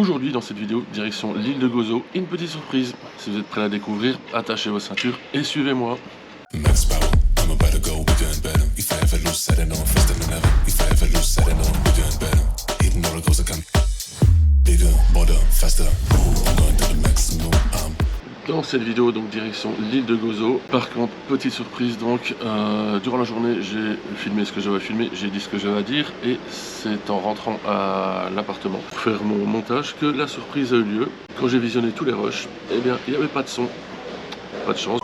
Aujourd'hui dans cette vidéo, direction l'île de Gozo, une petite surprise. Si vous êtes prêts à la découvrir, attachez vos ceintures et suivez-moi. Dans cette vidéo, donc direction l'île de Gozo. Par contre, petite surprise, donc durant la journée, j'ai filmé ce que j'avais filmé, j'ai dit ce que j'avais à dire, et c'est en rentrant à l'appartement pour faire mon montage que la surprise a eu lieu. Quand j'ai visionné tous les rushs, eh bien, il n'y avait pas de son, pas de chance.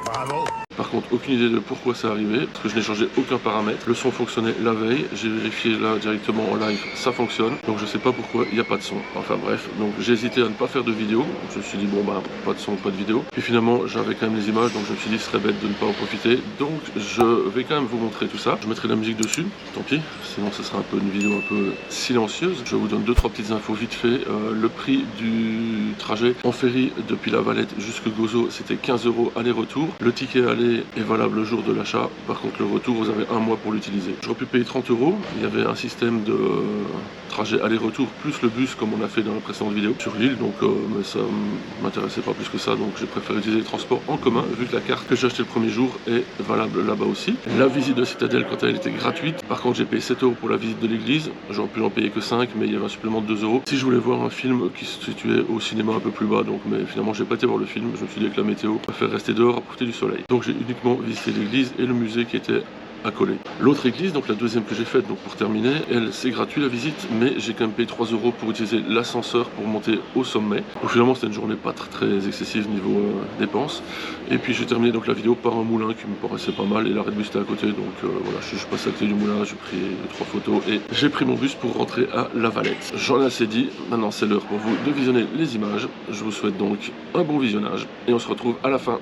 Bravo. Par contre, aucune idée de pourquoi ça arrivait, parce que je n'ai changé aucun paramètre. Le son fonctionnait la veille, j'ai vérifié là directement en live, ça fonctionne. Donc je sais pas pourquoi il n'y a pas de son. Enfin bref, donc j'ai hésité à ne pas faire de vidéo. Je me suis dit bon bah pas de son, pas de vidéo. Puis finalement j'avais quand même les images, donc je me suis dit ce serait bête de ne pas en profiter. Donc je vais quand même vous montrer tout ça. Je mettrai de la musique dessus, tant pis, sinon ce sera un peu une vidéo un peu silencieuse. Je vous donne 2-3 petites infos vite fait. Le prix du trajet en ferry depuis la Valette jusqu'à Gozo, c'était 15 € aller-retour. Le ticket aller est valable le jour de l'achat, par contre le retour vous avez un mois pour l'utiliser. J'aurais pu payer 30 €, il y avait un système de trajet aller-retour plus le bus comme on a fait dans la précédente vidéo sur l'île, donc mais ça m'intéressait pas plus que ça, donc j'ai préféré utiliser les transports en commun vu que la carte que j'ai achetée le premier jour est valable là-bas aussi. La visite de Citadelle quand elle était gratuite, par contre j'ai payé 7 € pour la visite de l'église, j'aurais pu en payer que 5 mais il y avait un supplément de 2 €. Si je voulais voir un film qui se situait au cinéma un peu plus bas, donc mais finalement j'ai pas été voir le film, je me suis dit avec la météo, je préfère rester dehors à profiter du soleil. Donc j'ai uniquement visité l'église et le musée qui était accolé. L'autre église, donc la deuxième que j'ai faite, donc pour terminer, elle c'est gratuit la visite, mais j'ai quand même payé 3 € pour utiliser l'ascenseur pour monter au sommet. Donc finalement c'était une journée pas très excessive niveau dépenses. Et puis j'ai terminé donc la vidéo par un moulin qui me paraissait pas mal et l'arrêt de bus était à côté, donc voilà, je suis passé à côté du moulin, j'ai pris 3 photos et j'ai pris mon bus pour rentrer à La Valette. J'en ai assez dit, maintenant c'est l'heure pour vous de visionner les images. Je vous souhaite donc un bon visionnage et on se retrouve à la fin.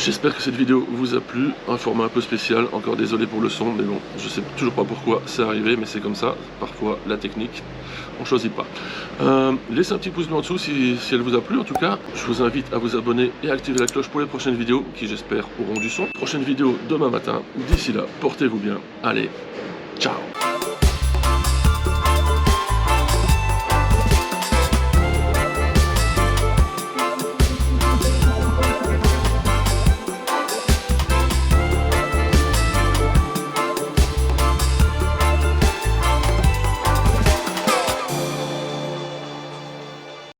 J'espère que cette vidéo vous a plu, un format un peu spécial, encore désolé pour le son, mais bon, je sais toujours pas pourquoi c'est arrivé, mais c'est comme ça, parfois la technique, on choisit pas. Laissez un petit pouce bleu en dessous si elle vous a plu, en tout cas, je vous invite à vous abonner et à activer la cloche pour les prochaines vidéos, qui j'espère auront du son. Prochaine vidéo demain matin, d'ici là, portez-vous bien, allez, ciao.